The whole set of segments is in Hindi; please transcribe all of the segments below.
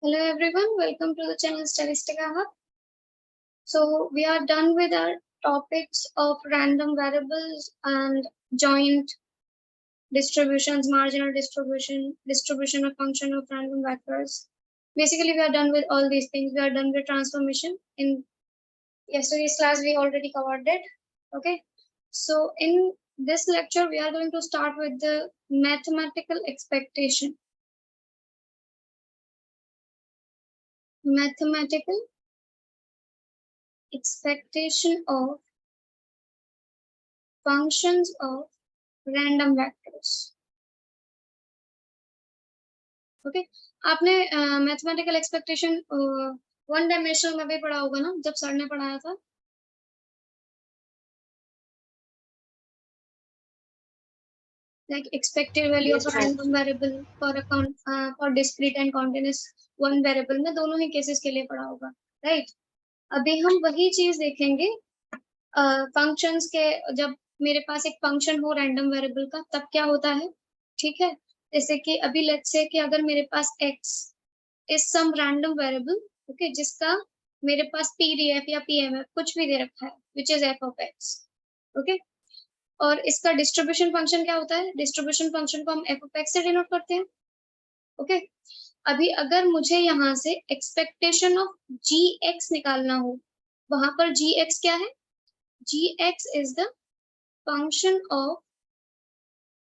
Hello everyone, welcome to the channel Statistica Hub. So we are done with our topics of random variables and joint distributions, marginal distribution, distribution of function of random vectors. Basically, we are done with all these things. We are done with transformation. In yesterday's class, we already covered it. Okay. So in this lecture, we are going to start with the mathematical expectation. Mathematical expectation of functions of random vectors. Okay आपने मैथमेटिकल एक्सपेक्टेशन वन डायमेंशनल में भी पढ़ा होगा ना जब सर ने पढ़ाया था like expected value of a random variable for a for discrete and continuous one variable में दोनों ही केसेस के लिए पढ़ा होगा राइट अभी हम वही चीज देखेंगे फंक्शंस के जब मेरे पास एक फंक्शन हो रैंडम वेरिएबल का तब क्या होता है ठीक है जैसे कि अभी लेट्स से कि अगर मेरे पास x is some random variable okay जिसका मेरे पास pdf या pmf कुछ भी दे रखा है which is f of x okay और इसका डिस्ट्रीब्यूशन फंक्शन क्या होता है डिस्ट्रीब्यूशन फंक्शन को हम f of x से डिनोट करते हैं ओके अभी अगर मुझे यहाँ से एक्सपेक्टेशन ऑफ gx निकालना हो वहां पर gx क्या है gx is the function of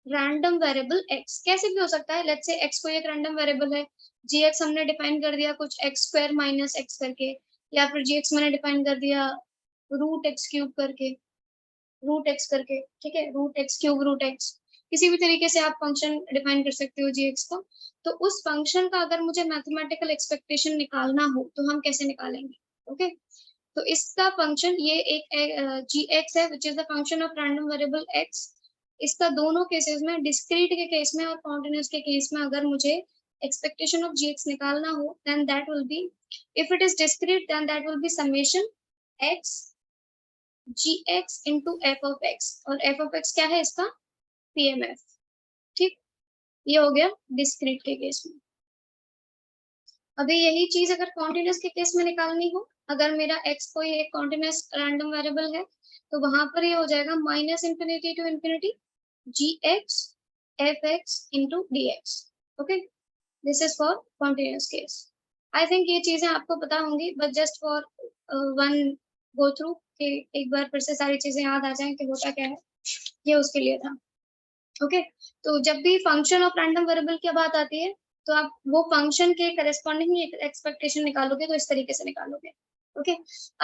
random variable x कैसे भी हो सकता है लेट्स से x कोई एक रैंडम वेरिएबल है gx हमने डिफाइन कर दिया कुछ x स्क्वायर माइनस x करके या फिर gx मैंने डिफाइन कर दिया रूट x क्यूब करके रूट x करके ठीक है root x cube root x किसी भी तरीके से आप फंक्शन डिफाइन कर सकते हो gx का तो उस फंक्शन का अगर मुझे मैथमेटिकल एक्सपेक्टेशन निकालना हो तो हम कैसे निकालेंगे ओके तो इसका फंक्शन ये एक gx है which is the function of random variable x इसका दोनों केसेस में डिस्क्रीट के केस में और कॉन्टिन्यूस के केस में अगर मुझे एक्सपेक्टेशन ऑफ gx निकालना हो then that will be if it is discrete then that will be summation x gx into f of x और f of x क्या है इसका pmf ठीक ये हो गया डिस्क्रीट के केस में अभी यही चीज अगर कॉन्टिन्यूस के केस में निकालनी हो अगर मेरा x कोई एक कॉन्टिन्यूस रैंडम वेरिएबल है तो वहां पर ये हो जाएगा minus infinity to infinity gx fx into dx okay this is for continuous case I think ये चीजें आपको पता होंगी but just for one go through कि एक बार फिर से सारी चीजें याद आ जाएं कि होता क्या है ये उसके लिए था ओके तो जब भी फंक्शन ऑफ रैंडम वेरिएबल की बात आती है तो आप वो फंक्शन के करस्पॉन्डिंग ही एक्सपेक्टेशन निकालोगे तो इस तरीके से निकालोगे ओके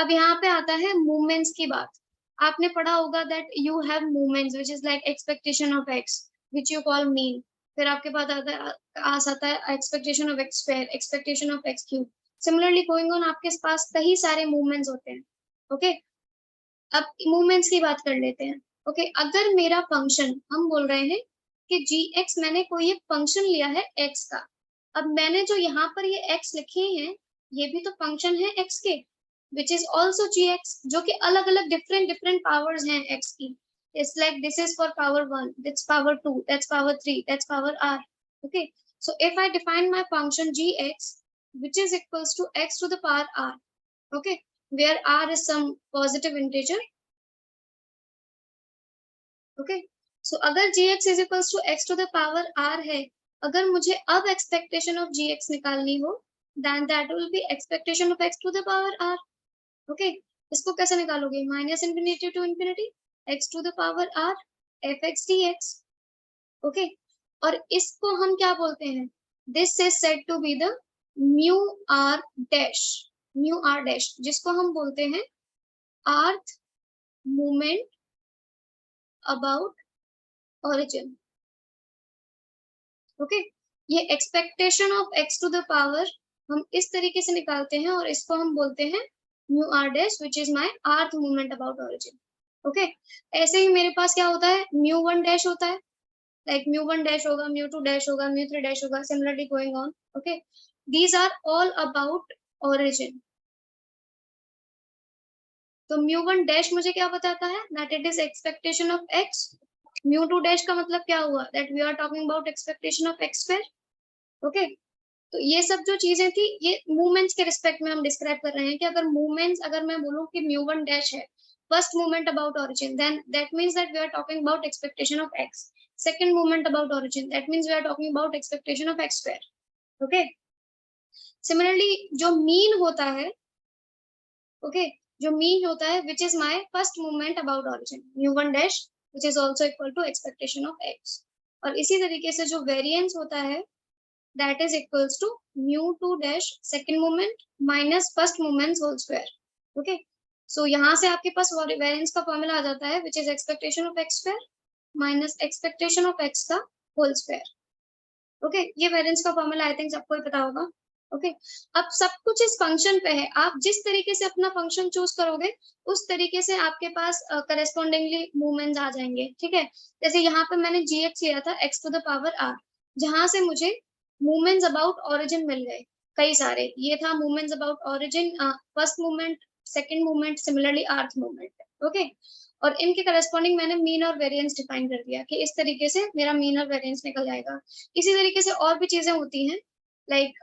अब यहाँ पे आता है मूवमेंट्स की बात आपने पढ़ा होगा that you have movements which is like expectation of x which you call mean फिर आपके पास आता है expectation of x square expectation of x cube similarly going on आपके पास कई सारे मूवमेंट्स होते हैं ओके अब मूवमेंट्स की बात कर लेते हैं ओके अगर मेरा फंक्शन हम बोल रहे हैं कि gx मैंने कोई एक फंक्शन लिया है x का अब मैंने जो यहाँ पर ये x लिखे हैं ये भी तो फंक्शन है x के which is also gx जो कि अलग अलग different powers हैं x की it's like this is for power 1 that's power 2 that's power 3 that's power r okay so if I define my function gx which is equals to x to the power r okay where r is some positive integer okay so अगर gx is equals to x to the power r है अगर मुझे अब expectation of gx निकालनी हो then that will be expectation of x to the power r okay इसको कैसे निकालोगे minus infinity to infinity x to the power r fx dx okay और इसको हम क्या बोलते हैं this is said to be the mu r dash जिसको हम बोलते हैं rth moment about origin okay ये expectation of x to the power हम इस तरीके से निकालते हैं और इसको हम बोलते हैं mu r dash which is my rth moment about origin okay ऐसे ही मेरे पास क्या होता है म्यू वन डैश होता है लाइक म्यू वन डैश होगा म्यू टू डैश होगा म्यू थ्री डैश होगा similarly going on okay these are all about origin तो म्यू वन डैश मुझे क्या बताता है that it is expectation of x mu two dash का मतलब क्या हुआ that we are talking about expectation of x square okay तो ये सब जो चीजें थी ये मूवमेंट्स के रिस्पेक्ट में हम डिस्क्राइब कर रहे हैं कि अगर मूवमेंट्स, अगर मैं बोलूँ कि म्यू1 डैश है first movement about origin, then that means that we are talking about expectation of x. Second movement about origin, that means we are talking about expectation of x square. Okay. Similarly, जो mean होता है, okay, जो mean होता है which is my first movement about origin, mu1 dash, which is also equal to expectation of x. और इसी तरीके से जो variance होता है that is equals to mu2 dash second moment minus first moment's whole square. Okay. So यहाँ से आपके पास variance का फॉर्मूला आ जाता है which is expectation of x square minus expectation of x का whole square. Okay, ये variance का फॉर्मूला आई थिंक सबको ही पता होगा. Okay, अब सब कुछ इस फंक्शन पे है, आप जिस तरीके से अपना फंक्शन चूज करोगे उस तरीके से आपके पास करस्पॉन्डिंगली मूवमेंट्स आ जाएंगे. ठीक है, जैसे यहाँ पे मैंने gx लिया था x to the power r, जहां से मुझे मूवमेंट्स अबाउट ऑरिजिन मिल गए कई सारे. ये था movements about origin, first movement, second movement, similarly earth movement. Okay, और इनके करस्पॉन्डिंग मैंने मीन और वेरिएंस डिफाइन कर दिया कि इस तरीके से मेरा मीन और वेरिएंस निकल जाएगा. इसी तरीके से और भी चीजें होती हैं, लाइक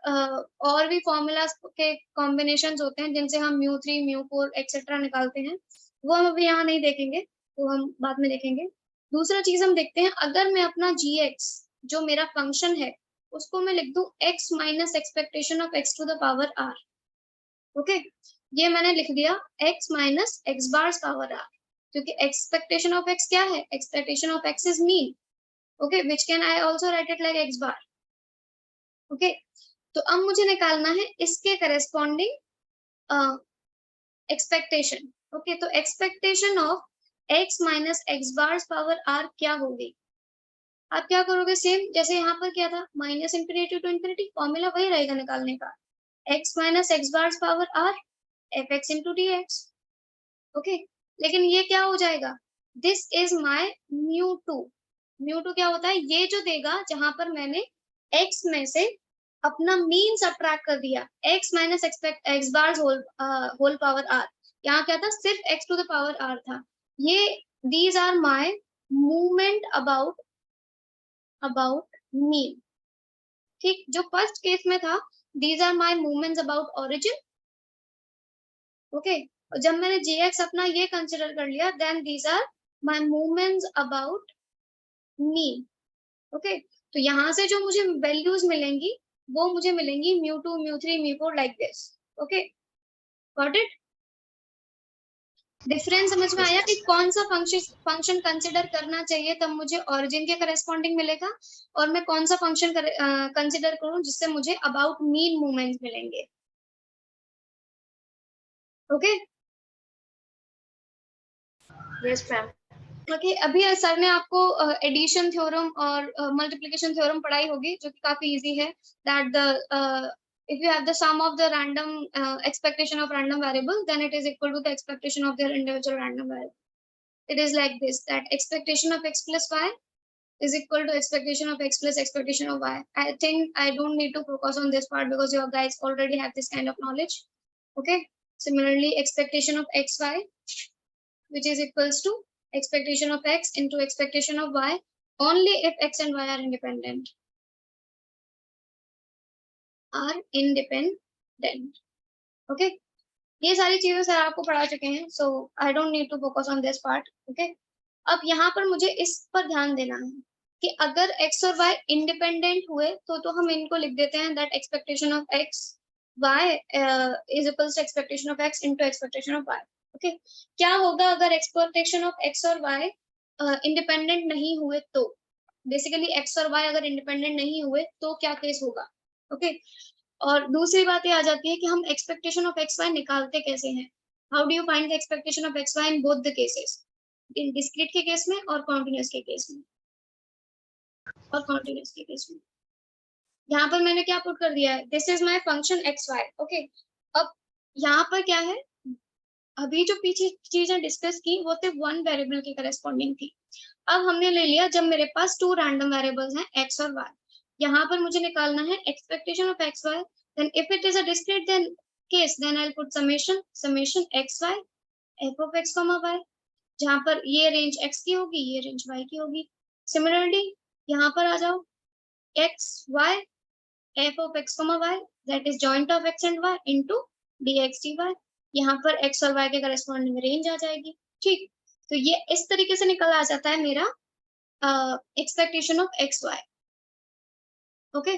और भी फॉर्मूलाज के कॉम्बिनेशंस होते हैं जिनसे हम mu3 mu4 एक्सेट्रा निकालते हैं. वो हम अभी यहाँ नहीं देखेंगे, वो हम बाद में देखेंगे. दूसरा चीज हम देखते हैं, अगर मैं अपना gx जो मेरा फंक्शन है उसको मैं लिख दूं x minus expectation of x to the power r. Okay, ये मैंने लिख दिया x minus x bar power r, क्योंकि एक्सपेक्टेशन ऑफ x क्या है, expectation of x is mean. Okay, which can I also write it like x bar. Okay, तो अब मुझे निकालना है इसके करस्पॉन्डिंग एक्सपेक्टेशन. ओके, तो expectation of x minus x bar power r क्या होगी. आप क्या करोगे, सेम जैसे यहाँ पर क्या था, minus infinity to infinity, formula वही रहेगा निकालने का, x minus x bar power r F X into D X. Okay, लेकिन ये क्या हो जाएगा, this is my mu2. mu2 क्या होता है, ये जो देगा जहां पर मैंने x में से अपना मीन सब्ट्रैक्ट कर दिया, x minus x bar whole power r. यहाँ क्या था, सिर्फ x to the power r था. ये these are my movement about mean. ठीक, जो फर्स्ट केस में था, these are my movements about origin. Okay, और जब मैंने gx अपना ये कंसिडर कर लिया, then these are my movements about mean. Okay, तो यहाँ से जो मुझे वैल्यूज मिलेंगी वो मुझे मिलेंगी mu2 mu3 mu4 like this. Okay, got it. Difference समझ में आया कि कौन सा फंक्शन कंसिडर करना चाहिए तब मुझे ओरिजिन के करस्पॉन्डिंग मिलेगा, और मैं कौन सा फंक्शन कंसिडर करूं जिससे मुझे अबाउट मीन मूवमेंट्स मिलेंगे. Okay, yes ma'am. ओके, अभी सर ने आपको एडिशन थ्योरम और मल्टीप्लिकेशन थ्योरम पढ़ाई होगी जो कि काफी इजी है. That the if you have the sum of the random expectation of random variable, then it is equal to the expectation of their individual random variable. It is like this, that expectation of x plus y is equal to expectation of x plus expectation of y. I think I don't need to focus on this part because you guys already have this kind of knowledge. Okay, similarly expectation of xy, which is equals to expectation of x into expectation of y only if x and y are independent. Okay, ये सारी चीजें सर आपको पढ़ा चुके हैं, so I don't need to focus on this part. Okay, अब यहाँ पर मुझे इस पर ध्यान देना है कि अगर x और y इंडिपेंडेंट हुए तो हम इनको लिख देते हैं that expectation of x y is equals to expectation of x into expectation of y. Okay, क्या होगा अगर expectation of x और y इंडिपेंडेंट नहीं हुए तो, बेसिकली x और y अगर इंडिपेंडेंट नहीं हुए तो क्या केस होगा. ओके, और दूसरी बात ये आ जाती है कि हम एक्सपेक्टेशन ऑफ एक्स वाई निकालते कैसे हैं. How do you find the expectation of x y in both the cases, in discrete के केस में और कॉन्टिन्यूअस के केस में. और कॉन्टिन्यूअस के केस में यहाँ पर मैंने क्या पुट कर दिया है, this is my function x y. Okay, अब यहाँ पर क्या है, अभी जो पीछे चीजें डिस्कस की वो सिर्फ वन वेरिएबल की करस्पॉन्डिंग थी. अब हमने ले लिया जब मेरे पास टू रैंडम वेरिएबल्स हैं एक्स और वाई, यहाँ पर मुझे निकालना है expectation of x y. then if it is a discrete then case, then I'll put summation xy f of x comma y, जहाँ पर ये रेंज x की होगी, ये रेंज y की होगी. सिमिलरली यहाँ पर आ जाओ x y f of x, y that is joint of x and y into dx dy. यहाँ पर x और y के करस्पॉन्डिंग रेंज आ जाएगी. ठीक, तो ये इस तरीके से निकल आ जाता है मेरा expectation of x y. Okay,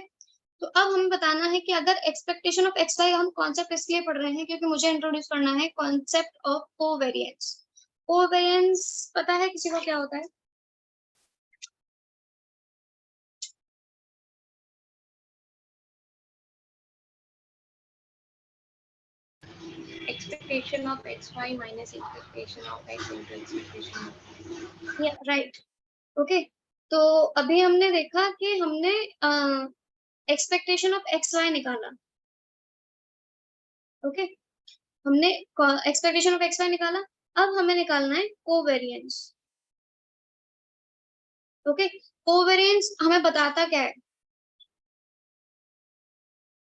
तो अब हमें बताना है कि अगर एक्सपेक्टेशन ऑफ एक्स वाई, हम कॉन्सेप्ट इसलिए पढ़ रहे हैं क्योंकि मुझे इंट्रोड्यूस करना है कॉन्सेप्ट ऑफ कोवेरिएंस. कोवेरिएंस पता है किसी को क्या होता है? Expectation of xy minus expectation of x into expectation of या राइट. ओके, तो अभी हमने देखा कि हमने एक्सपेक्टेशन ऑफ एक्स वाई निकाला. ओके, हमने एक्सपेक्टेशन ऑफ एक्स वाई निकाला. अब हमें निकालना है कोवेरिएंस. ओके, कोवेरिएंस हमें बताता क्या है?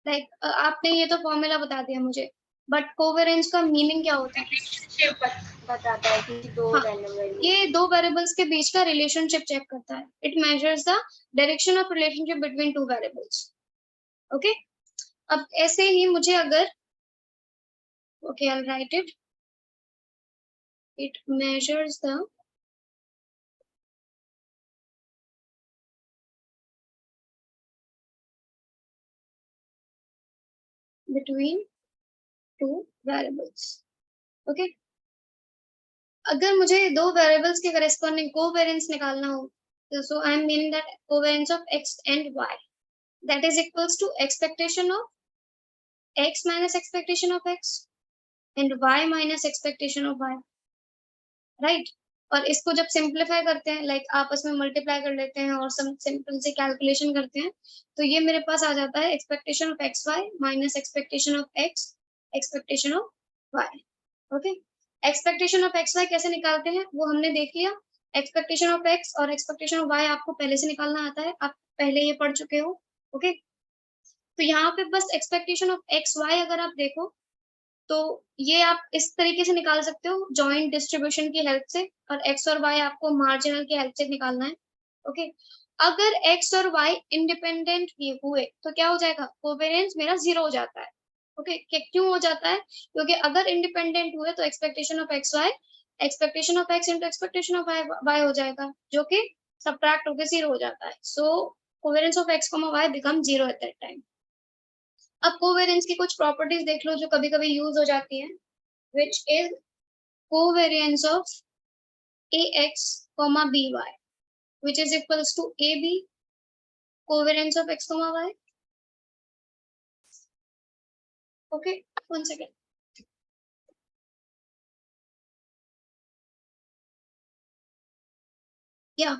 लाइक आपने ये तो फॉर्मूला बता दिया मुझे, बट कोवेरिएंस का मीनिंग क्या होता है? रिलेशनशिप बताता है कि दो हाँ, ये दो वेरिएबल्स के बीच का रिलेशनशिप चेक करता है. It measures the direction of relationship between two variables. Okay, अब ऐसे ही मुझे अगर okay I will write it. It measures the between two variables. Okay, अगर मुझे दो वेरिएबल्स के करस्पॉन्डिंग कोवेरिएंस निकालना हो, तो so I am meaning that covariance of x and y that is equals to expectation of x minus expectation of x and y minus expectation of y, right? और इसको जब सिंप्लीफाई करते हैं, लाइक आपस में मल्टीप्लाई कर लेते हैं और सम सिंपल से कैलकुलेशन करते हैं, तो ये मेरे पास आ जाता है expectation of x y minus expectation of x expectation of y. Okay, expectation of x y कैसे निकालते हैं वो हमने देख लिया. एक्सपेक्टेशन ऑफ एक्स और एक्सपेक्टेशन ऑफ वाई आपको पहले से निकालना आता है, आप पहले ये पढ़ चुके हो. ओके, तो यहाँ पे बस एक्सपेक्टेशन ऑफ एक्स वाई अगर आप देखो तो ये आप इस तरीके से निकाल सकते हो जॉइंट डिस्ट्रीब्यूशन की हेल्प से, और x और y आपको मार्जिनल की हेल्प से निकालना है. ओके, अगर x और y इंडिपेंडेंट हुए तो क्या हो जाएगा? कोवेरिएंस मेरा 0 हो जाता है. ओके, क्यों हो जाता है? क्योंकि अगर इंडिपेंडेंट हुए तो expectation of x y expectation of x into expectation of y हो जाएगा, जो कि सब्ट्रैक्ट होकर 0 हो जाता है. So covariance of x, y become 0 at that time. अब कोवेरिएंस की कुछ प्रॉपर्टीज देख लो जो कभी-कभी यूज हो जाती हैं, which is covariance of ax, by, which is equals to ab covariance of x, y. Okay, 1 second. Yeah.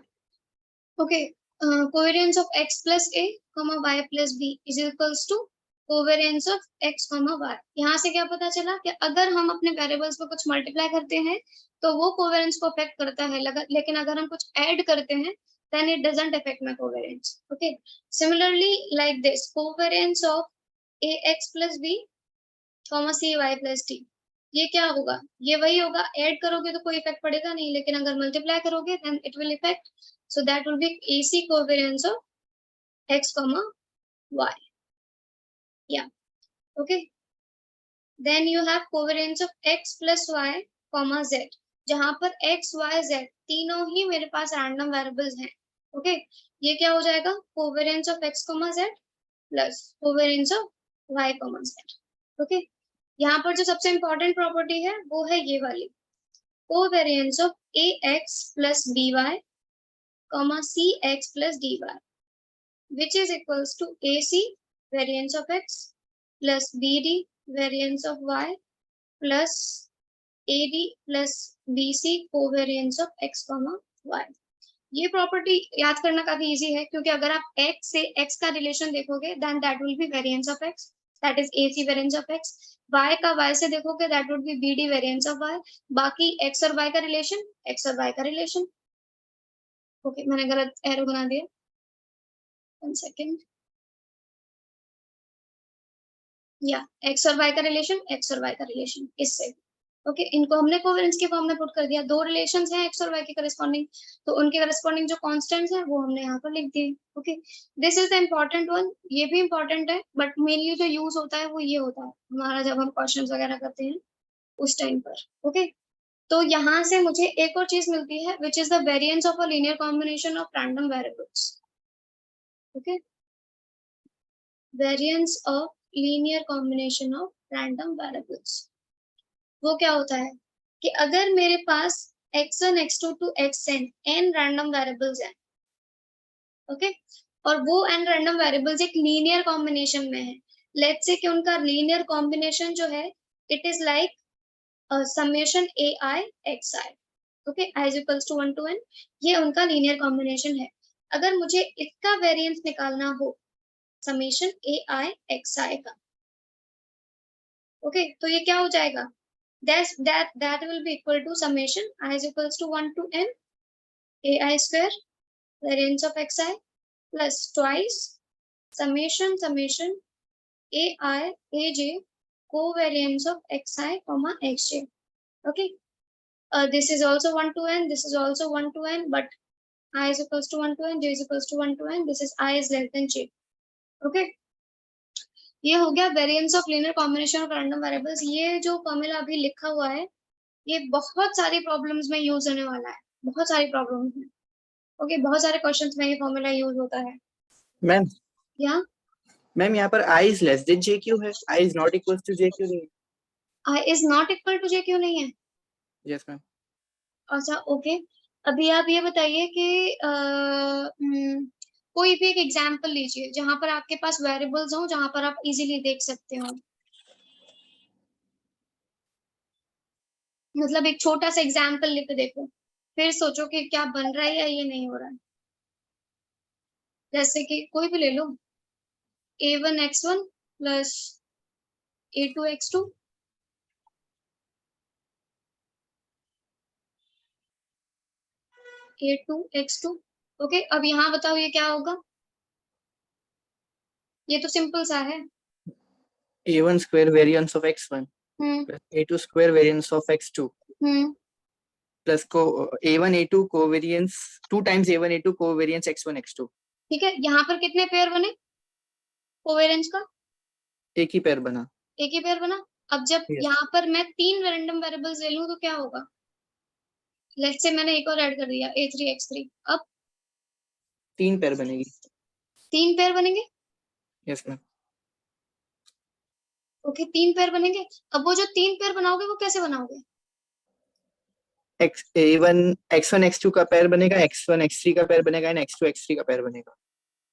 Okay. Covariance of x plus a, y plus b is equals to covariance of x, y. यहाँ से क्या पता चला कि अगर हम अपने वेरिएबल्स में कुछ मल्टीप्लाई करते हैं तो वो कोवेरिएंस को अफेक्ट करता है, लेकिन अगर हम कुछ ऐड करते हैं then it doesn't affect my covariance. Okay, similarly like this covariance of ax plus b, cy plus d, ये क्या होगा? ये वही होगा, ऐड करोगे तो कोई इफेक्ट पड़ेगा नहीं, लेकिन अगर मल्टीप्लाई करोगे then it will affect. So that will be AC covariance of x, y. Yeah. Okay. Then you have covariance of x plus y, z. जहां पर x, y, z तीनों ही मेरे पास रैंडम वेरिएबल्स हैं. ओके, ये क्या हो जाएगा? Covariance of x, z plus covariance of y, z. Okay, यहाँ पर जो सबसे इंपॉर्टेंट प्रॉपर्टी है वो है ये वाली, covariance of ax plus by, cx plus dy, which is equals to AC variance of x plus BD variance of y plus AD plus BC covariance of x, y. ये प्रॉपर्टी याद करना काफी इजी है, क्योंकि अगर आप x से x का रिलेशन देखोगे then that will be variance of x, that is AC variance of x. y का y से देखोगे that would be BD variance of y. बाकी x और y का रिलेशन, x और y का रिलेशन. ओके, मैंने गलत एरो बना दिया. 1 सेकेंड. या x और y का रिलेशन, x और y का रिलेशन इससे. ओके इनको हमने कोवेरिएंस के फॉर्म में पुट कर दिया, दो रिलेशंस हैं एक्स और वाई के करस्पॉन्डिंग, तो उनके करस्पॉन्डिंग जो कांस्टेंट्स हैं वो हमने यहाँ पर लिख दिए। Okay this is the important one, ये भी इम्पोर्टेंट है बट मेनली जो यूज होता है वो ये होता है हमारा जब हम क्वेश्चंस वगैरह करते हैं उस टाइम पर। ओके तो यहाँ से मुझे एक और चीज मिलती है which is the variance of a linear combination of random variables. Okay variance of linear combination of random variables, वो क्या होता है कि अगर मेरे पास x1 x2 to xn n random variables हैं, ओके और वो n रैंडम वेरिएबल्स एक लीनियर कॉम्बिनेशन में है, लेट्स से कि उनका लीनियर कॉम्बिनेशन जो है it is like summation ai xi, okay i is equals to 1 to n, ये उनका लीनियर कॉम्बिनेशन है। अगर मुझे इसका वेरिएंस निकालना हो summation ai xi का, ओके तो ये क्या हो जाएगा, that will be equal to summation I is equals to 1 to n ai square variance of xi plus twice summation ai aj covariance of xi comma xj. Okay this is also 1 to n, this is also 1 to n, but I is equals to 1 to n, j is equals to 1 to n, this is I is less than j. Okay ये हो गया variance of linear combination of random variables. ये जो फॉर्मूला अभी लिखा हुआ है ये बहुत सारी प्रॉब्लम्स में यूज होने वाला है, बहुत सारी प्रॉब्लम्स में। ओके बहुत सारे क्वेश्चंस में ये फॉर्मूला यूज होता है। मैम या मैम यहाँ पर i is less than j क्यों है? i is not equals to j क्यों नहीं है? I is not equal to j क्यों नहीं है? Yes ma'am. अच्छा ओके अभी आप ये बताइए कि कोई भी एक एग्जांपल लीजिए जहां पर आपके पास वेरिएबल्स हो, जहां पर आप इजीली देख सकते हो, मतलब एक छोटा सा एग्जांपल लिख देखो फिर सोचो कि क्या बन रहा है या ये नहीं हो रहा है। जैसे कि कोई भी ले लो a1 x1 plus a2 x2 a2 x2। Okay अब यहाँ बताओ ये क्या होगा, ये तो सिंपल सा है। a1 square variance of x1 plus a2 square variance of x2 plus a1 a2 covariance 2 times a1 a2 covariance x1 x2। ठीक है यहाँ पर कितने पेयर बने कोवेरिएंस का? एक ही पेयर बना। एक ही पेयर बना। अब जब Yes. यहाँ पर मैं 3 रैंडम वेरिएबल्स ले लूं तो क्या होगा, लेट्स से मैंने एक और ऐड कर दिया a3 x3, अब 3 पेयर बनेगी। 3 पेयर बनेंगे। Yes ma'am. ओके 3 पेयर बनेंगे। अब वो जो 3 पेयर बनाओगे वो कैसे बनाओगे, a1 x1 x2 का पेयर बनेगा, x1 x3 का पेयर बनेगा एंड x2 x3 का पेयर बनेगा।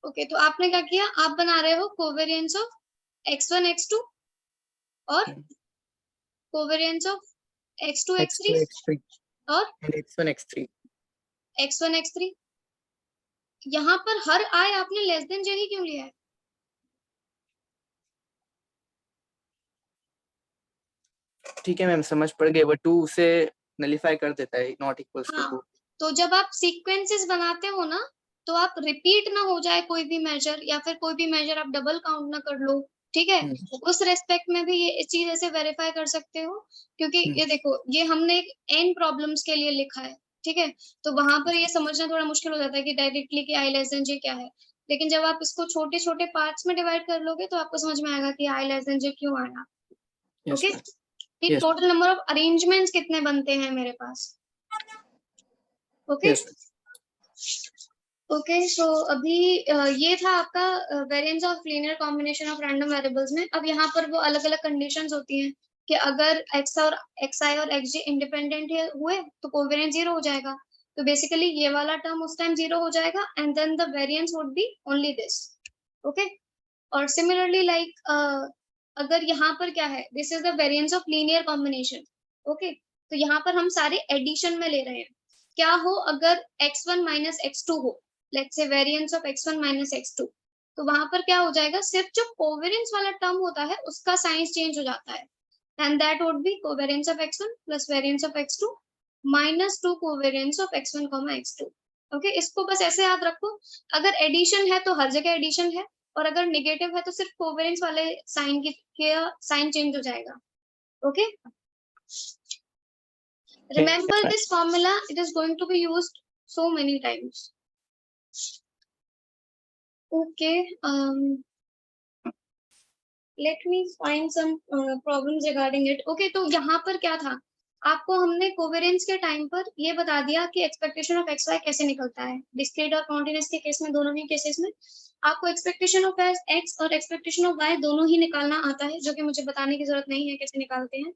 ओके तो आपने क्या किया, आप बना रहे हो कोवेरिएंस ऑफ x1 x2 और कोवेरिएंस ऑफ x2 x3 और x1 x3 x1 x3। यहाँ पर हर i आपने लेस देन j ही क्यों लिया है? ठीक है मैम समझ पड़ गई, वो 2 से नलिफाई कर देता है नॉट इक्वल्स टू 2। तो जब आप सीक्वेंसेस बनाते हो ना तो आप रिपीट ना हो जाए कोई भी मेजर, या फिर कोई भी मेजर आप डबल काउंट ना कर लो, ठीक है। उस रेस्पेक्ट में भी ये इस चीज ऐसे वेरीफाई कर सकते हो, क्योंकि ये देखो ये हमने एक n प्रॉब्लम्स के लिए लिखा है, ठीक है, तो वहां पर ये समझना थोड़ा मुश्किल हो जाता है कि डायरेक्टली कि i लेस देन j क्या है, लेकिन जब आप इसको छोटे छोटे पार्ट्स में डिवाइड कर लोगे तो आपको समझ में आएगा कि i लेस देन j क्यों आया। ओके कि टोटल नंबर ऑफ अरेंजमेंट्स कितने बनते हैं मेरे पास। ओके ओके सो अभी ये था आपका variance of linear combination of random variables में। अब यहाँ पर वो अलग अलग कंडीशंस होती हैं कि अगर x और xi और xj इंडिपेंडेंट हुए तो कोवेरिएंस 0 हो जाएगा, तो बेसिकली ये वाला टर्म उस टाइम 0 हो जाएगा and then the variance would be only this. Okay और सिमिलरली लाइक अगर यहाँ पर क्या है, this is the variance of linear combination. Okay तो यहाँ पर हम सारे एडिशन में ले रहे हैं, क्या हो अगर x1 माइनस x2 हो, let's say variance of x1 minus x2, तो वहां पर क्या हो जाएगा, सिर्फ जो कोवेरिएंस वाला टर्म होता है उसका साइंस चेंज हो जाता है and that would be covariance of x1 plus variance of x2 minus 2 covariance of x1 x2। Okay इसको बस ऐसे याद रखो, अगर एडिशन है तो हर जगह एडिशन है और अगर नेगेटिव है तो सिर्फ कोवेरिएंस वाले साइन की साइन चेंज हो जाएगा। Okay Remember this formula, it is going to be used so many times. Okay, let me find some problems regarding it. Okay, तो यहाँ पर क्या था, आपको हमने कोवेरियंस के टाइम पर ये बता दिया कि एक्सपेक्टेशन ऑफ एक्स वाई कैसे निकलता है। डिस्क्रीट और कॉन्टिन्यूअस के केस में, दोनों ही केसेस में आपको एक्सपेक्टेशन ऑफ एक्स और एक्सपेक्टेशन ऑफ वाई दोनों ही निकालना आता है, जो कि मुझे बताने की जरूरत नहीं है कैसे निकालते हैं।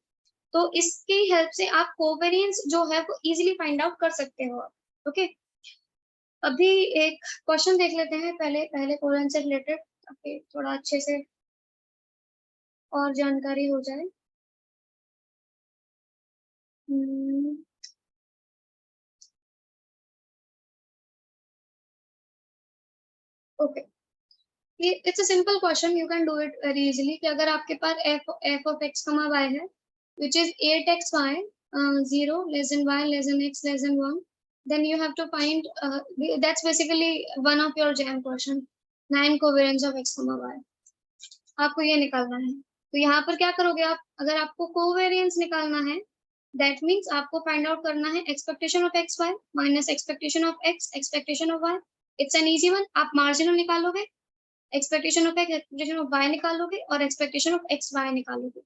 तो इसकी हेल्प से आप कोवेरियंस जो है वो इजीली फाइंड आउट कर सकते हो। ओके, अभी एक क्वेश्चन देख लेते हैं पहले कोवेरियंस से रिलेटेड, ताकि थोड़ा अच्छे से और जानकारी हो जाए। Okay, it's a simple question, you can do it very easily. कि अगर आपके पास f ऑफ x कमा y है, which is 8xy 0 less than y less than x less than 1, then you have to find that's basically one of your jam question, 9 covariance of x comma y। आपको ये निकालना है। तो यहाँ पर क्या करोगे आप, अगर आपको कोवेरियंस निकालना है, दैट मीन्स आपको फाइंड आउट करना है expectation of x y minus expectation of x expectation of y. It's an easy one. आप मार्जिनल निकालोगे, expectation of x expectation of y निकालोगे और एक्सपेक्टेशन ऑफ एक्स वाई निकालोगे।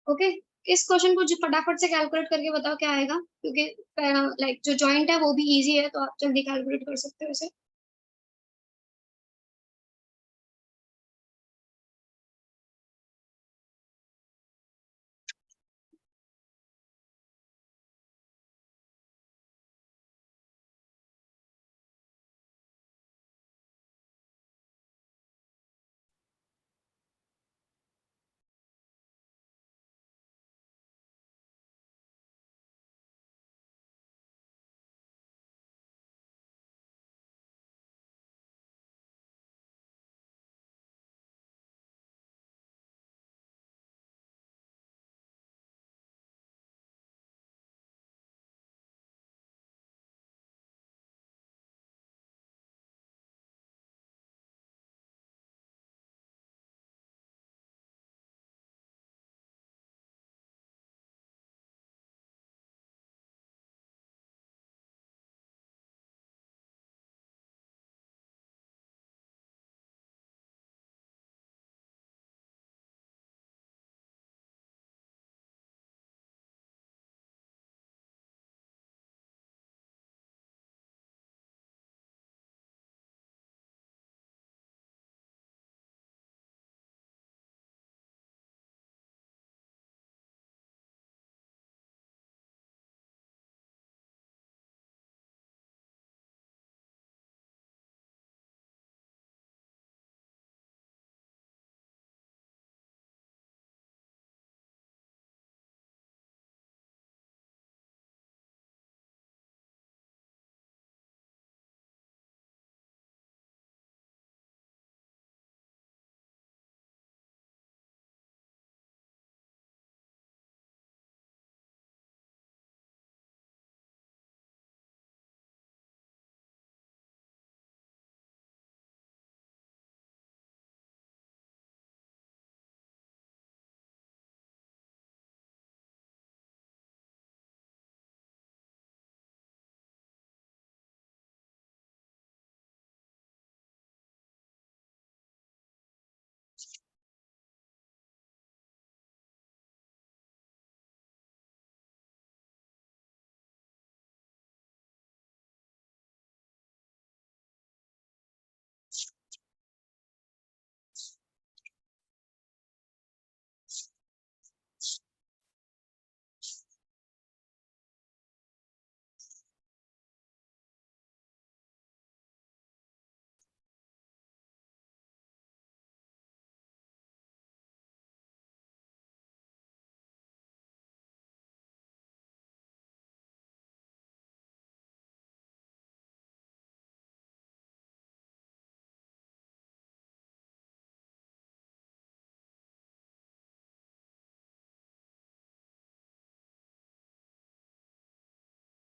ओके, इस क्वेश्चन को जो फटाफट से कैलकुलेट करके बताओ क्या आएगा, क्योंकि लाइक जो जॉइंट है वो भी इजी है, तो आप जल्दी कैलकुलेट कर सकते हो इसे।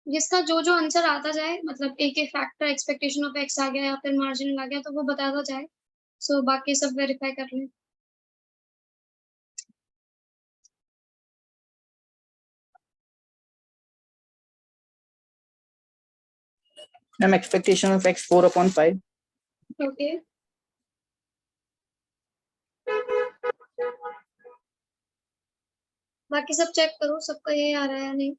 जिसका जो जो आंसर आता जाए, मतलब एक एक फैक्टर एक्सपेक्टेशन ऑफ एक्स आ गया या फिर मार्जिनल आ गया, तो वो बताता जाए। सो बाकी सब वेरीफाई कर लें। Ma'am, expectation of x 4/5. Okay. बाकी सब चेक करो, सबका ये आ रहा है या नहीं.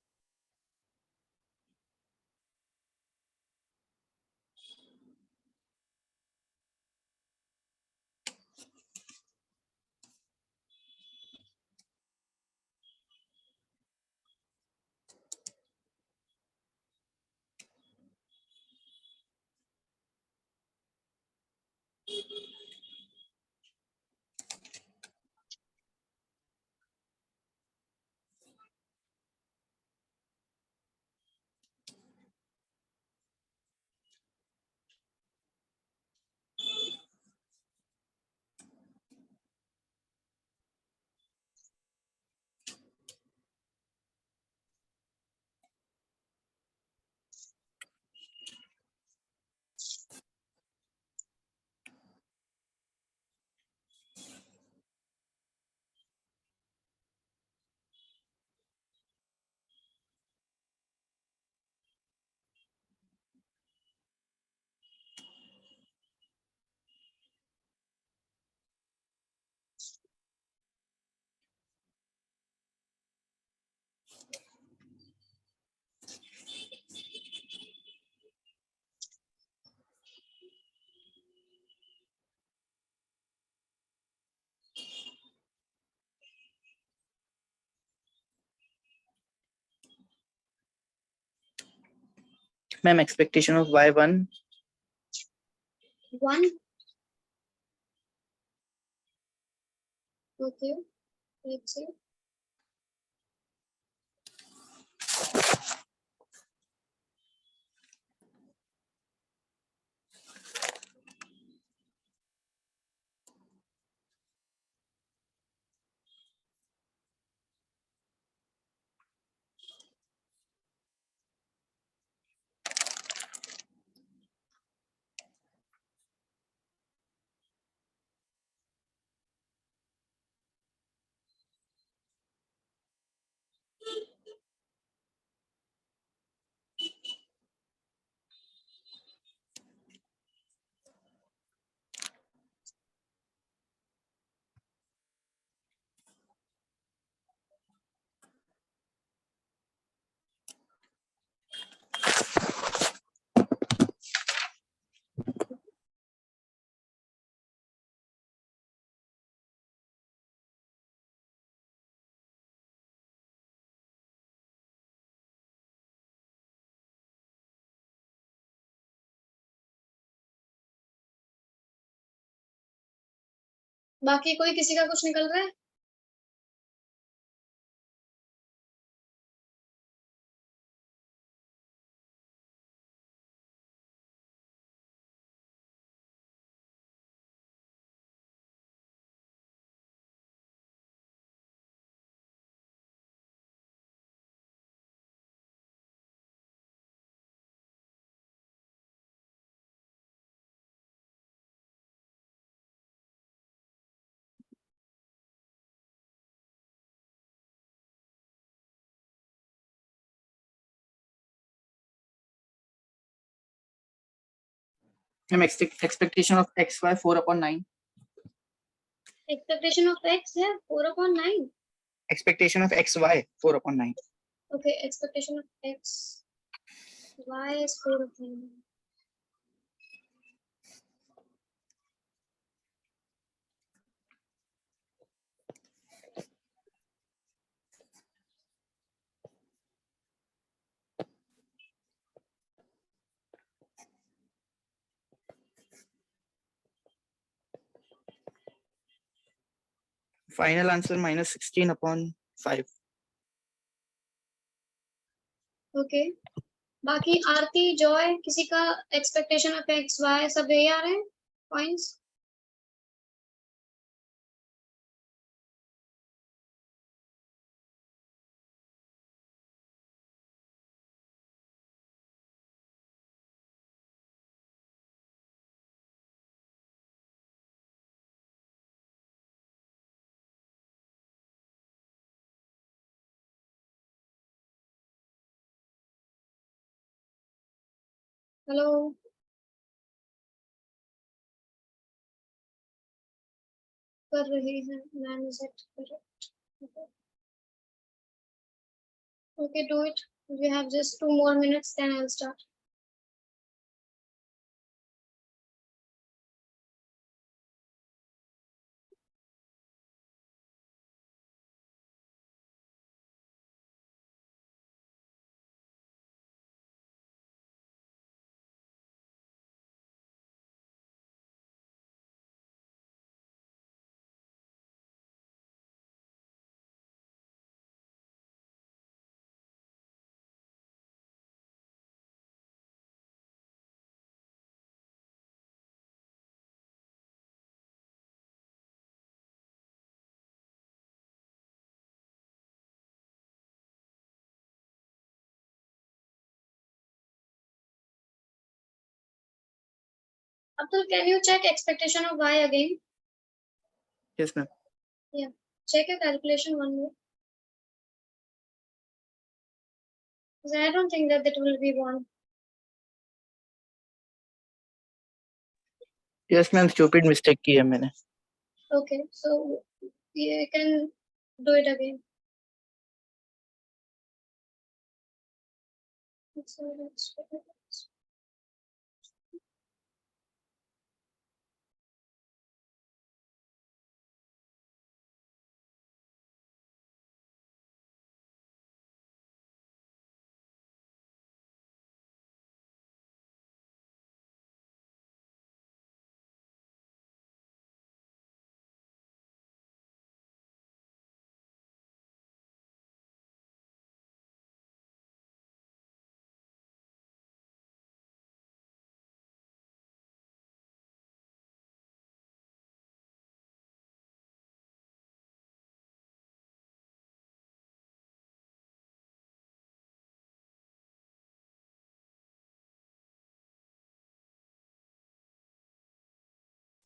Ma'am, expectation of y1. 1. Okay. Let's see. बाकी कोई किसी का कुछ निकल रहा है? Ma'am, expectation of xy 4/9. Expectation of x है 4/9. Expectation of xy 4/9. Okay, expectation of x y is 4/9. Final answer -16/5. Okay. बाकी आरती, जॉय, किसी का एक्सपेक्टेशन ऑफ एक्स वाई सब यही आ रहे हैं पॉइंट्स? हेलो, कर रही है ma'am, is it correct? Okay, do it. We have just 2 more minutes, then I'll start. Abdul, can you check expectation of y again? Yes, ma'am. Yeah. Check your calculation one more. Because I don't think that will be wrong. Yes, ma'am. Stupid mistake की है मैंने. Okay, so you can do it again.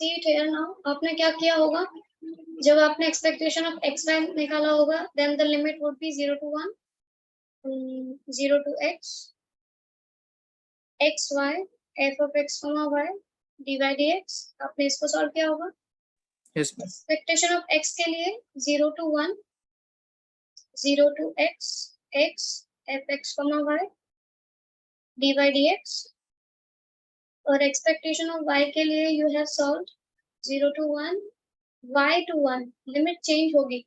See it here now. आपने क्या किया होगा? जब आपने expectation of x y निकाला होगा, then the limit would be 0 to 1, 0 to x, x y, f of x comma y, dy dx. आपने इसको सॉल्व किया होगा? Yes, ma'am. Expectation of x के लिए 0 to 1, 0 to x, x, f x comma y, dy dx. और expectation of y के लिए you have solved 0 to 1, y to 1. Limit change होगी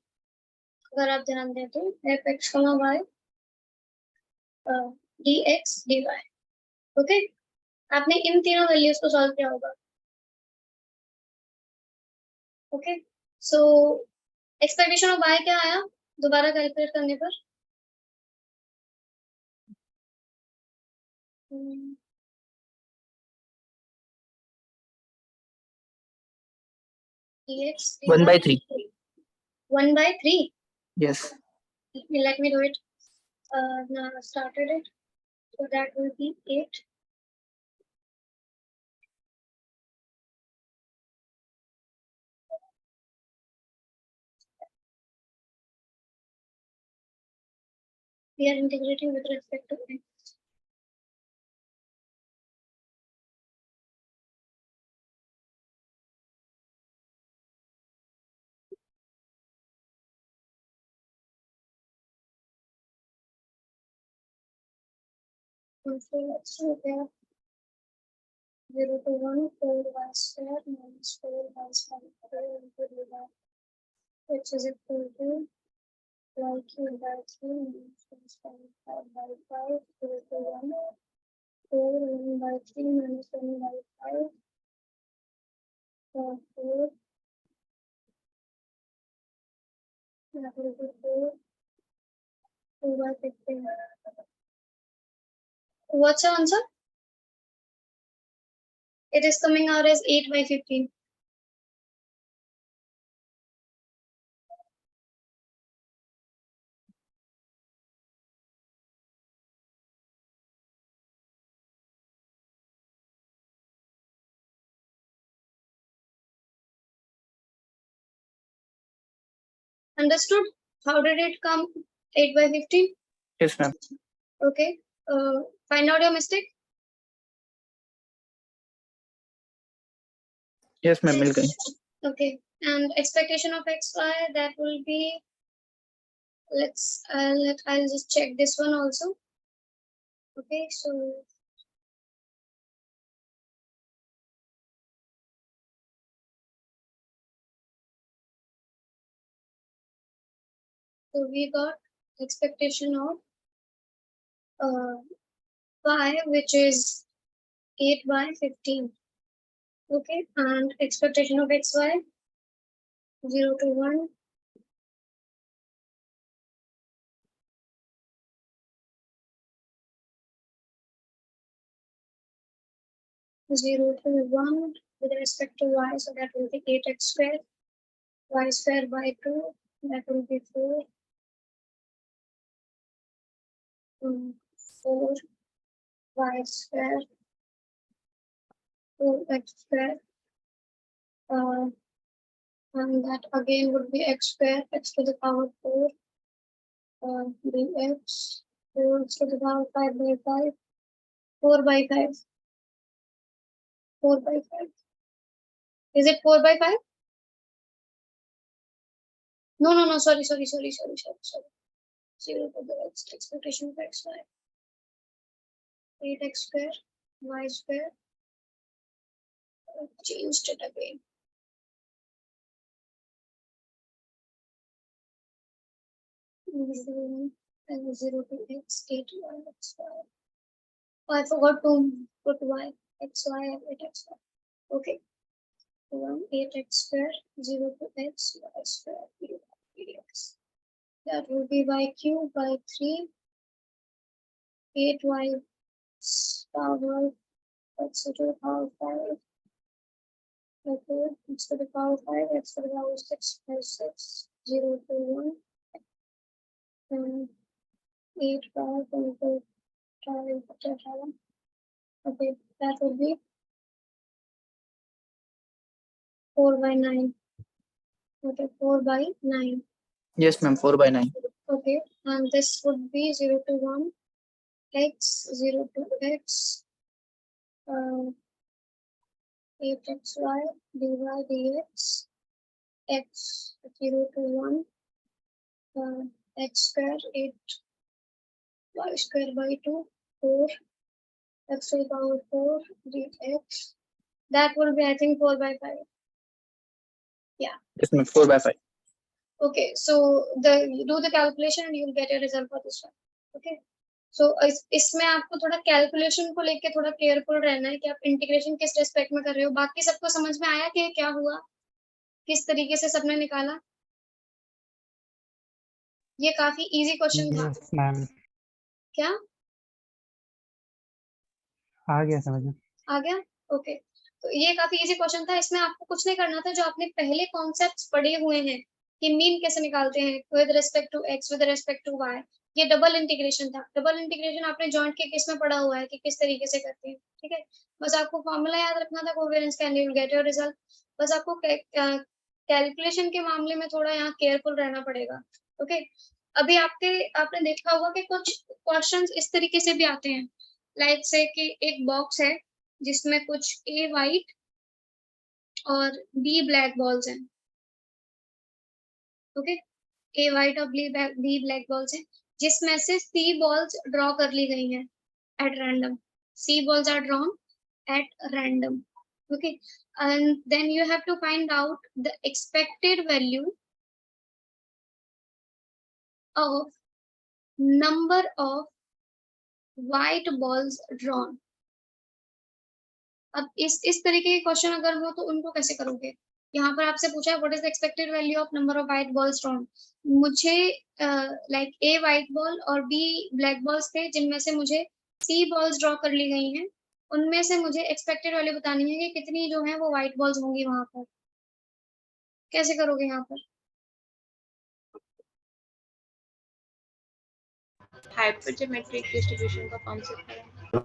अगर आप ध्यान दें तो f x comma y, dx dy. Okay, आपने इन तीनों वैल्यूज को सॉल्व किया होगा. Okay, so expectation of y क्या आया दोबारा कैलकुलेट करने पर? dx 1/3. 1/3. Yes. Let me do it. Now I started it, so that will be 8. We are integrating with respect to x. So let's do that. 0 to 1, 4y square minus 4y square into dy, which is equal to y cube by 3 minus 5 by 5, 0 to 1, 4 1 by 3 minus 1 by 5, 4, that will be 4, 2 by 15. What's your answer? It is coming out as 8 by 15. Understood? How did it come 8 by 15? Yes, ma'am. Okay. Find out your mistake. Yes, ma'am, मिल गई. Okay, and expectation of xy, that will be, I'll just check this one also. Okay, so we got expectation of y, which is 8 by 15. Okay, and expectation of xy 0 to 1, 0 to 1 with respect to y, so that will be 8x square, y square by 2, that will be 4, 4 y square, 4x square, and that again would be x square, x to the power 4, dx, 4 to the power 5 by 5, 4 by 5, 4 by 5. Is it 4 by 5? No, sorry. 0 to the x, expectation of x, y. 8x square, y square. Changed it again. And 0 to x, 8 y, x, y. Oh, I forgot to put y, x, y, 8x, y. Okay. 8x square, 0 to x, y square, dx. That will be y cube by 3, 8y power, x to the power 5. Okay, x to the power 5, x to the power 6 by 6, 0 to 1, and 8 by 5, okay, that would be 4 by 9. Okay, 4 by 9. Yes, ma'am, 4 by 9. Okay, and this would be 0 to 1, x, 0 to x, 8xy, dy, dx, x, 0 to 1, x square, 8, y square by 2, 4, x to the power 4, dx. That will be, I think, 4 by 5. Yeah. Yes, ma'am, 4 by 5. Okay, so you do the calculation and you'll get a result for this one. Okay, so इसमें आपको थोड़ा कैलकुलेशन को लेके थोड़ा केयरफुल रहना है कि आप इंटीग्रेशन किस रेस्पेक्ट में कर रहे हो. बाकी सबको समझ में आया कि क्या हुआ, किस तरीके से सबने निकाला. ये काफी इजी क्वेश्चन था. Yes, ma'am. क्या आ गया समझ में. आ गया? ओके, तो ये काफी इजी क्वेश्चन था. इसमें आपको कुछ नहीं करना था. जो आपने पहले कॉन्सेप्ट्स पढ़े हुए हैं कि मीन कैसे निकालते हैं with respect to x, with respect to y, ये डबल इंटीग्रेशन था. डबल इंटीग्रेशन आपने जॉइंट के केस में पढ़ा हुआ है कि किस तरीके से करते हैं. ठीक है, बस आपको फॉर्मूला याद रखना था कोवेरिएंस का, you will get your result. बस आपको कैलकुलेशन के मामले में थोड़ा यहाँ केयरफुल रहना पड़ेगा. ओके, अभी आपने देखा होगा कि कुछ क्वेश्चंस इस तरीके से भी आते हैं. लाइक से कि एक बॉक्स है जिसमें कुछ ए वाइट और बी ब्लैक बॉल्स हैं. ओके, ए वाइट और बी ब्लैक बॉल्स हैं, जिसमें से सी बॉल्स ड्रॉ कर ली गई हैं at random. C balls are drawn at random. Okay, and then you have to find out the expected value of number of white balls drawn. अब इस तरीके के क्वेश्चन अगर हो तो उनको कैसे करोगे. यहाँ पर आपसे पूछा है what is the expected value of number of white balls drawn. मुझे लाइक ए व्हाइट बॉल और बी ब्लैक बॉल्स थे, जिनमें से मुझे सी बॉल्स ड्रॉ कर ली गई हैं. उनमें से मुझे एक्सपेक्टेड वैल्यू बतानी है कि कितनी जो है वो व्हाइट बॉल्स होंगी वहां पर. कैसे करोगे यहाँ पर? हाइपरजोमेट्रिक डिस्ट्रीब्यूशन का कॉन्सेप्ट है.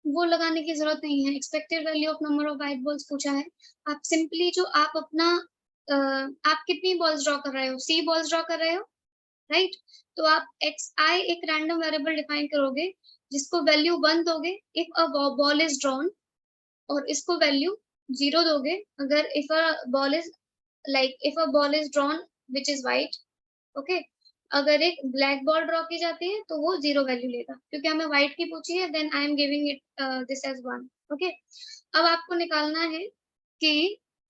वो लगाने की जरूरत नहीं है. Expected value of number of white balls पूछा है. आप सिंपली जो आप अपना आप कितनी बॉल्स ड्रॉ कर रहे हो, सी बॉल्स ड्रॉ कर रहे हो, राइट. तो आप xi एक रैंडम वेरिएबल डिफाइन करोगे जिसको वैल्यू 1 दोगे if a ball is drawn, और इसको वैल्यू 0 दोगे अगर if a ball is drawn which is white, okay, अगर एक ब्लैक बॉल ड्रॉ की जाती है तो वो 0 वैल्यू लेगा, क्योंकि हमें व्हाइट की पूछी है, then I am giving it this as 1. Okay, अब आपको निकालना है कि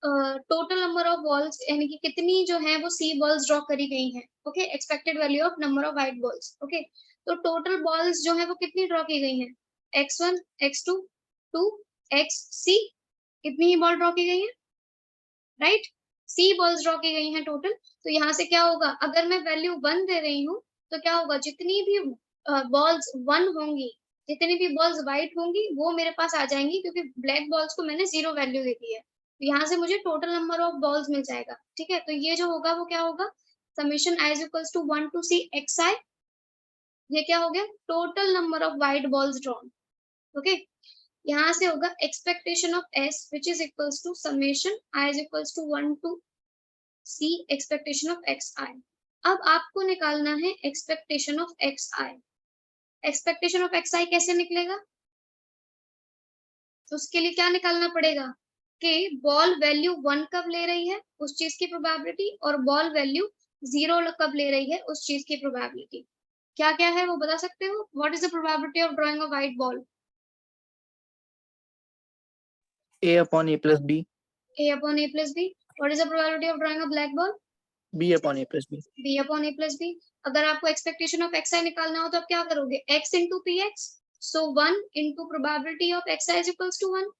टोटल नंबर ऑफ बॉल्स, यानी कि कितनी जो है वो सी बॉल्स ड्रॉ करी गई हैं. Okay, expected value of number of white balls. Okay, तो टोटल बॉल्स जो है वो कितनी ड्रॉ की गई हैं, x1 x2 2 xc, कितनी ही बॉल ड्रॉ की गई है, राइट, सी बॉल्स ड्रॉ की गई हैं टोटल. तो यहाँ से क्या होगा, अगर मैं वैल्यू 1 दे रही हूँ तो क्या होगा, जितनी भी बॉल्स 1 होंगी, जितनी भी बॉल्स व्हाइट होंगी वो मेरे पास आ जाएंगी, क्योंकि ब्लैक बॉल्स को मैंने 0 वैल्यू दे दी है. तो यहाँ से मुझे टोटल नंबर ऑफ बॉल्स मिल जाएगा. ठीक है, तो ये जो होगा वो क्या होगा, summation i is equals to 1 to c xi, ये क्या हो गया, total number of white balls drawn. Okay, यहाँ से होगा expectation of s which is equals to summation i is equals to 1 to c expectation of xi. अब आपको निकालना है expectation of xi. Expectation of xi कैसे निकलेगा, तो उसके लिए क्या निकालना पड़ेगा कि बॉल वैल्यू 1 कब ले रही है उस चीज की प्रोबेबिलिटी, और बॉल वैल्यू 0 कब ले रही है उस चीज की प्रोबेबिलिटी. क्या क्या है वो बता सकते हो, what is the probability of drawing a white ball. A upon A plus B. a upon a plus b. What is the probability of drawing a black ball. B upon A plus B. b upon a plus b. अगर आपको एक्सपेक्टेशन ऑफ xi निकालना हो तो आप क्या करोगे, x into px, so 1 into probability of xi is equals to 1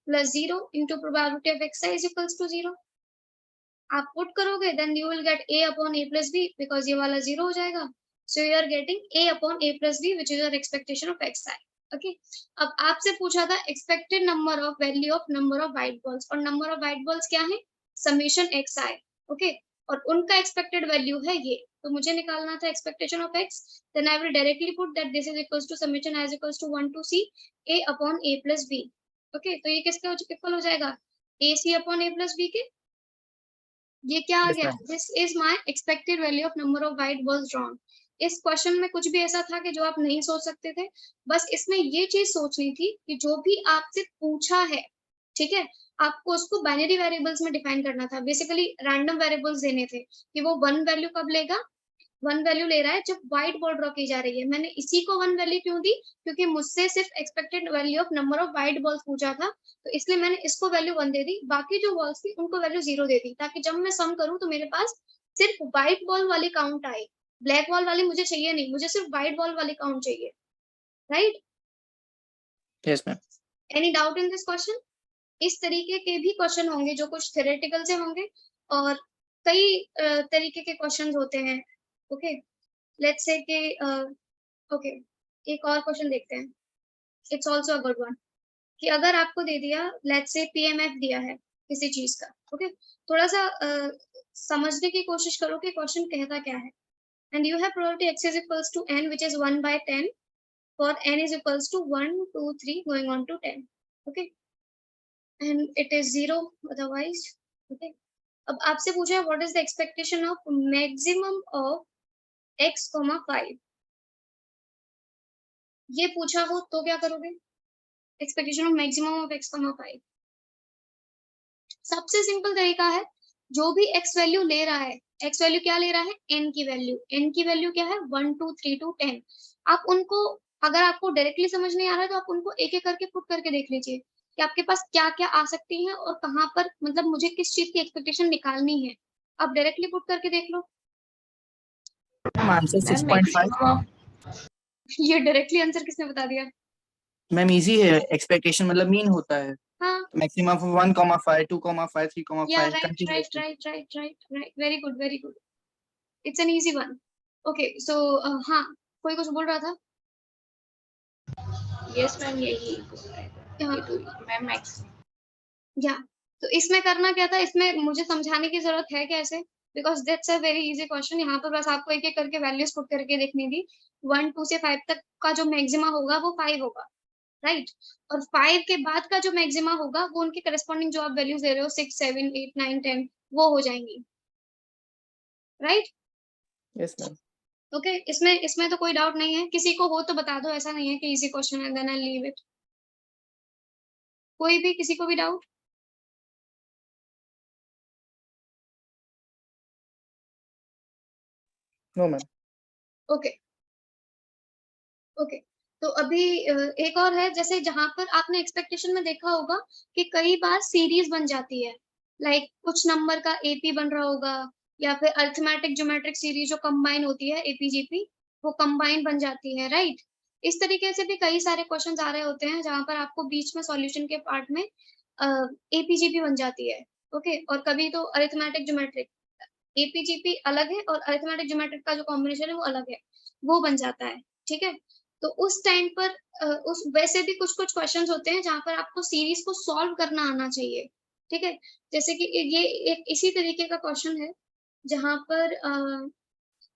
plus 0 into probability of xi is equals to 0. आप पुट करोगे then you will get a upon a plus b, because ये वाला 0 हो जाएगा. So you are getting a upon a plus b which is your expectation of xi. Okay, अब आपसे पूछा था expected number of value of number of white balls, और नंबर ऑफ व्हाइट बॉल्स क्या है, समेशन xi. ओके, और उनका एक्सपेक्टेड वैल्यू है ये, तो मुझे निकालना था expectation of x, then I will directly put that this is equals to summation i is equals to 1 to c a upon a plus b. Okay, तो ये किसके इक्वल हो जाएगा, ac upon a plus b के. ये क्या आ Yes, गया, ma'am. This is my expected value of number of white balls drawn. इस क्वेश्चन में कुछ भी ऐसा था कि जो आप नहीं सोच सकते थे, बस इसमें ये चीज सोचनी थी कि जो भी आपसे पूछा है, ठीक है, आपको उसको बाइनरी वेरिएबल्स में डिफाइन करना था. बेसिकली रैंडम वेरिएबल्स देने थे कि वो 1 वैल्यू कब लेगा, 1 वैल्यू ले रहा है जब व्हाइट बॉल ड्रॉ की जा रही है. मैंने इसी को 1 वैल्यू क्यों दी, क्योंकि मुझसे सिर्फ expected value of number of white balls पूछा था, तो इसलिए मैंने इसको वैल्यू 1 दे दी, बाकी जो बॉल्स थी उनको वैल्यू 0 दे दी, ताकि जब मैं सम करूं तो मेरे पास सिर्फ व्हाइट बॉल वाली काउंट आए, ब्लैक बॉल वाली मुझे चाहिए नहीं, मुझे सिर्फ व्हाइट बॉल वाली काउंट चाहिए. Right, Yes, ma'am. Any doubt in this question. इस तरीके के भी क्वेश्चन होंगे जो कुछ थ्योरेटिकल से होंगे, और कई तरीके के क्वेश्चंस होते हैं. ओके, लेट्स से कि ओके, एक और क्वेश्चन देखते हैं, it's also a good one, कि अगर आपको दे दिया, लेट्स से पीएमएफ दिया है किसी चीज का. ओके, थोड़ा सा समझने की कोशिश करो कि क्वेश्चन कहता क्या है. And you have probability x is equals to n which is 1 by 10 for n is equals to 1 2 3 going on to 10. okay, and it is 0 otherwise. okay, अब आपसे पूछा है what is the expectation of maximum of x, 5. ये पूछा हो तो क्या करोगे, expectation of maximum of x, 5. सबसे सिंपल तरीका है, जो भी x वैल्यू ले रहा है, x वैल्यू क्या ले रहा है, n की वैल्यू, n की वैल्यू क्या है 1 2 3 2 10. आप उनको, अगर आपको डायरेक्टली समझ नहीं आ रहा है तो आप उनको एक एक करके पुट करके देख लीजिए कि आपके पास क्या क्या आ सकती है और कहाँ पर, मतलब मुझे किस चीज की एक्सपेक्टेशन निकालनी है. आप डायरेक्टली पुट करके देख लो. Ma'am, answer Ma'am, 6.5. maximum of ये डायरेक्टली आंसर किसने बता दिया. मैम इजी है, एक्सपेक्टेशन मतलब मीन होता है. हाँ, maximum of 1,5 2,5 3,5 yeah, right, continuously. right. Very good. It's an easy one. Okay, so हाँ, कोई कुछ बोल रहा था. yes, ma'am, यही बोल रहे थे. हाँ, ये तो ma'am max. या तो इसमें करना क्या था, इसमें मुझे समझाने की जरूरत है कैसे, because that's a very easy question. यहाँ पर बस आपको एक एक करके वैल्यूज पुट करके देखनी थी. 1 2 से 5 तक का जो मैक्सिमा होगा वो 5 होगा, राइट, और 5 के बाद का जो मैक्सिमा होगा वो उनके करस्पॉन्डिंग जो आप वैल्यूज दे रहे हो 6 7 8 9 10 वो हो जाएंगी. Right, yes ma'am. ओके, इसमें तो कोई डाउट नहीं है. किसी को हो तो बता दो, ऐसा नहीं है कि इजी क्वेश्चन है देन आई लीव इट. कोई भी, किसी को भी doubt? No ma'am. Okay okay. तो अभी एक और है, जैसे जहां पर आपने एक्सपेक्टेशन में देखा होगा कि कई बार सीरीज बन जाती है, लाइक कुछ नंबर का एपी बन रहा होगा, या फिर अरिथमेटिक ज्योमेट्रिक सीरीज जो कंबाइन होती है एपीजीपी, वो कंबाइन बन जाती है, राइट? इस तरीके से भी कई सारे क्वेश्चंस आ रहे होते हैं जहां पर आपको बीच में सॉल्यूशन के पार्ट में एपीजीपी बन जाती है। ओके, और कभी तो अरिथमेटिक ज्योमेट्रिक, एपीजीपी अलग है और अरिथमेटिक ज्योमेट्रिक का जो कॉम्बिनेशन है वो अलग है, वो बन जाता है। ठीक है, तो उस टाइम पर उस वैसे भी कुछ कुछ क्वेश्चंस होते हैं जहां पर आपको सीरीज को सॉल्व करना आना चाहिए। ठीक है, जैसे कि ये एक इसी तरीके का क्वेश्चन है जहां पर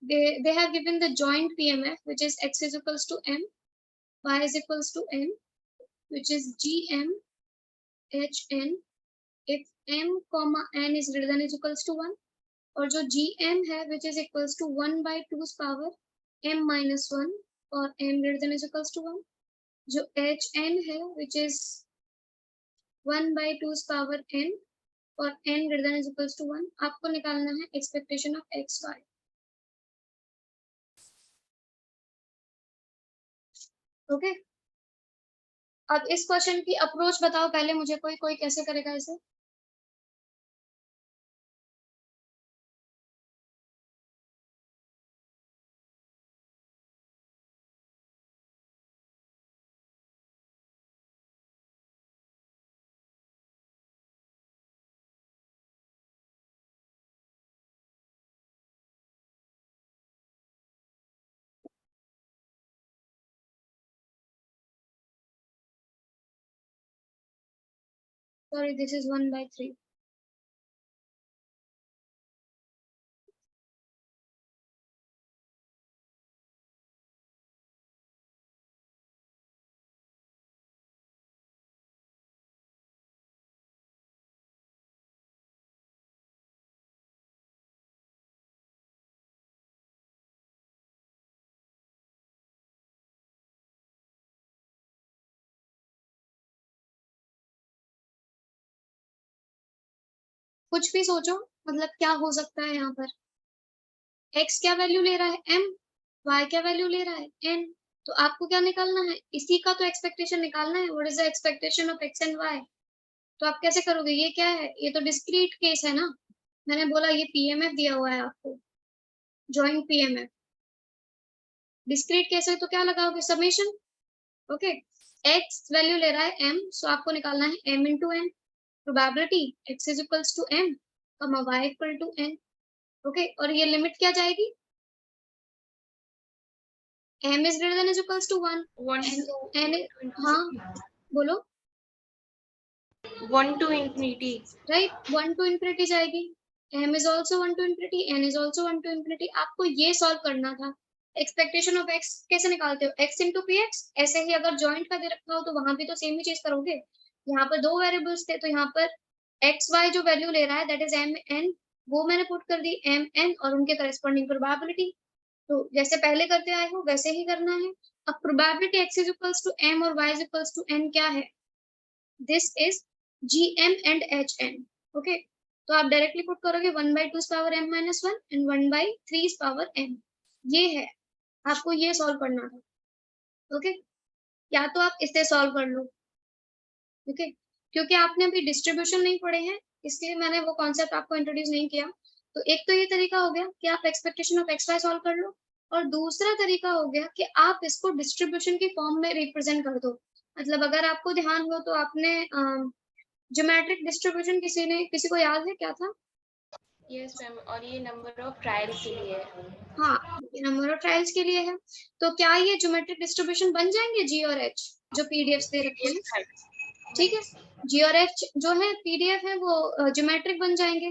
they have given the joint PMF which is x is equals to m, y is equals to n, which is gm hn if m comma n is greater than is equals to 1, और जो gm है which is equals to 1 by 2's power m minus 1 और m greater than is equals to 1, जो hn है which is 1 by 2's power n और n greater than is equals to 1, आपको निकालना है expectation of x y. Okay, अब इस क्वेश्चन की अप्रोच बताओ पहले मुझे, कोई कोई कैसे करेगा इसे? Sorry, this is 1 by 3. कुछ भी सोचो, मतलब क्या हो सकता है यहाँ पर? x क्या वैल्यू ले रहा है m, y क्या वैल्यू ले रहा है n, तो आपको क्या निकालना है? इसी का तो एक्सपेक्टेशन निकालना है, what is the expectation of x and y। तो आप कैसे करोगे? ये क्या है? ये तो डिस्क्रीट केस है ना, मैंने बोला ये पीएमएफ दिया हुआ है आपको, जॉइंट पीएमएफ। डिस्क्रीट केस है तो क्या लगाओगे? समेशन। ओके, x वैल्यू ले रहा है m, सो आपको निकालना है m into n, probability x is equals to m, y equal to n। Okay, और ये लिमिट क्या जाएगी? m is greater than is equals to 1 1 n हाँ बोलो। 1 to infinity, right, 1 to infinity जाएगी, m is also 1 to infinity, n is also 1 to infinity। आपको ये सॉल्व करना था। एक्सपेक्टेशन ऑफ x कैसे निकालते हो? x into px। ऐसे ही अगर जॉइंट का दे रखा हो तो वहां भी तो सेम ही चीज करोगे। यहाँ पर दो वेरिएबल्स थे तो यहाँ पर एक्स वाई जो वैल्यू ले रहा है दैट इज एम एन, वो मैंने पुट कर दी एम एन और उनके करस्पॉन्डिंग प्रोबेबिलिटी। तो जैसे पहले करते आए हो वैसे ही करना है। अब probability X is equals to M और Y is equals to N क्या है? This is G M and H N. Okay, तो आप डायरेक्टली पुट करोगे 1 by 2's power m minus 1 and 1 by 3's power m। ये है, आपको ये सॉल्व करना था। ओके, या तो आप इसे सॉल्व कर लो। ओके, क्योंकि आपने अभी डिस्ट्रीब्यूशन नहीं पढ़े हैं इसलिए मैंने वो कॉन्सेप्ट आपको इंट्रोड्यूस नहीं किया। तो एक तो ये तरीका हो गया कि आप expectation of x y solve कर लो, और दूसरा तरीका हो गया कि आप इसको डिस्ट्रीब्यूशन की फॉर्म में रिप्रेजेंट कर दो। मतलब अगर आपको ध्यान हो तो आपने ज्योमेट्रिक डिस्ट्रीब्यूशन किसी को याद है क्या था? yes मैम, और ये नंबर ऑफ ट्रायल्स के लिए है। हाँ, ये नंबर ऑफ ट्रायल्स के लिए है। तो क्या ये ज्योमेट्रिक डिस्ट्रीब्यूशन बन जाएंगे जी और एच जो पीडीएफ दे रखे हैं? ठीक है, जी और एच जो है पीडीएफ है वो ज्योमेट्रिक बन जाएंगे।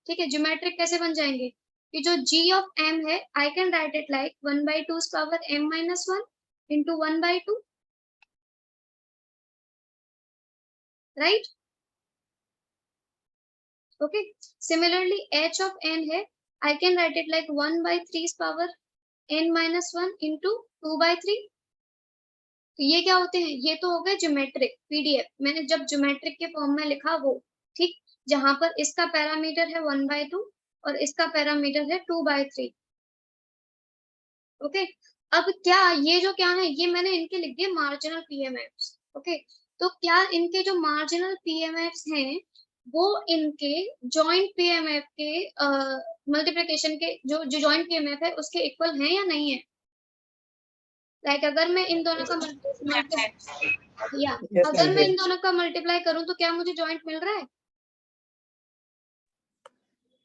ठीक है, ज्योमेट्रिक कैसे बन जाएंगे? कि जो g ऑफ m है I can write it like 1 by 2's power m minus 1 into 1 by 2, right? Okay, similarly h of n है I can write it like 1 by 3's power n minus 1 into 2 by 3। तो ये क्या होते हैं, ये तो हो गए ज्योमेट्रिक पीडीएफ, मैंने जब ज्योमेट्रिक के फॉर्म में लिखा वो, ठीक, जहां पर इसका पैरामीटर है 1/2 और इसका पैरामीटर है 2/3। ओके, अब क्या ये जो क्या है, ये मैंने इनके लिख दिए मार्जिनल पीएमएफ्स। ओके, तो क्या इनके जो मार्जिनल पीएमएफ्स हैं वो इनके जॉइंट पीएमएफ के मल्टीप्लिकेशन के जो जो जॉइंट पीएमएफ है उसके इक्वल हैं या नहीं है? लाइक अगर मैं इन दोनों का या Yes, अगर ma'am. मैं इन दोनों का मल्टीप्लाई करूं तो क्या मुझे जॉइंट मिल रहा है?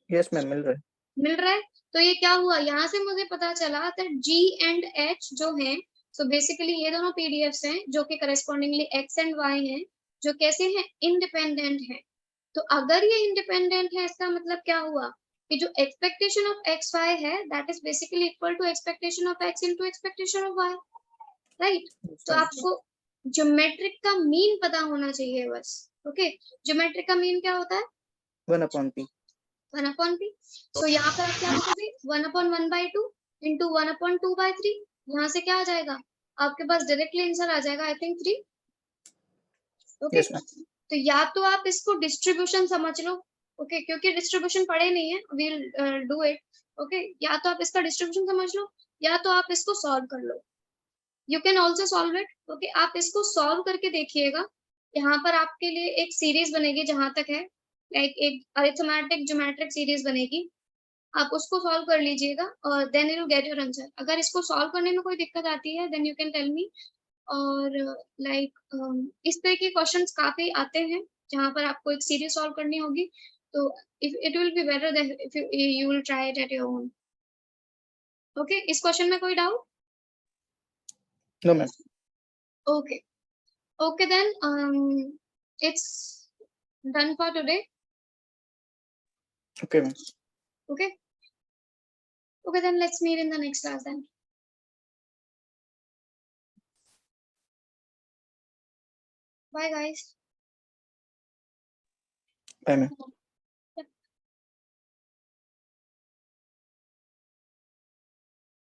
Yes, ma'am. मिल रहा है। मिल रहा है। तो ये क्या हुआ, यहाँ से मुझे पता चला दैट G एंड H जो हैं, सो बेसिकली ये दोनों पीडीएफ्स हैं जो कि करस्पॉन्डिंगली X एंड Y हैं, जो कैसे हैं, इंडिपेंडेंट हैं। तो अगर ये इंडिपेंडेंट है इसका मतलब क्या हुआ कि जो एक्सपेक्टेशन ऑफ एक्स वाई है that is basically equal to expectation of x into expectation of y, right. तो आपको ज्योमेट्रिक का मीन पता होना चाहिए बस। ओके, ज्योमेट्रिक का मीन क्या होता है? 1/p। 1/p। तो यहाँ पर आप क्या लिखोगे, 1/1/2 इंटू 1/2/3। यहाँ से क्या आ जाएगा, आपके पास डायरेक्टली आंसर आ जाएगा, I think 3। Okay, Yes, ma'am. तो या तो आप इसको डिस्ट्रीब्यूशन समझ लो, ओके, क्योंकि डिस्ट्रीब्यूशन पढ़े नहीं है, वील डू इट। ओके, या तो आप इसका डिस्ट्रीब्यूशन समझ लो या तो आप इसको सॉल्व कर लो। You can also solve it. Okay, आप इसको सॉल्व करके देखिएगा, यहाँ पर आपके लिए एक सीरीज बनेगी जहां तक है, लाइक एक अरिथमेटिक ज्योमेट्रिक सीरीज बनेगी, आप उसको सॉल्व कर लीजिएगा और then you get your answer. अगर इसको सॉल्व करने में कोई दिक्कत आती है then you can tell me. और लाइक इस तरह के क्वेश्चंस काफी आते हैं जहां पर आपको एक सीरीज सॉल्व करनी होगी, तो if it will be better than if you will try it at your own. Okay, इस क्वेश्चन में कोई doubt? No, ma'am. Okay, okay then it's done for today. Okay, ma'am. Okay, okay then let's meet in the next class then. Bye guys. Bye, ma'am.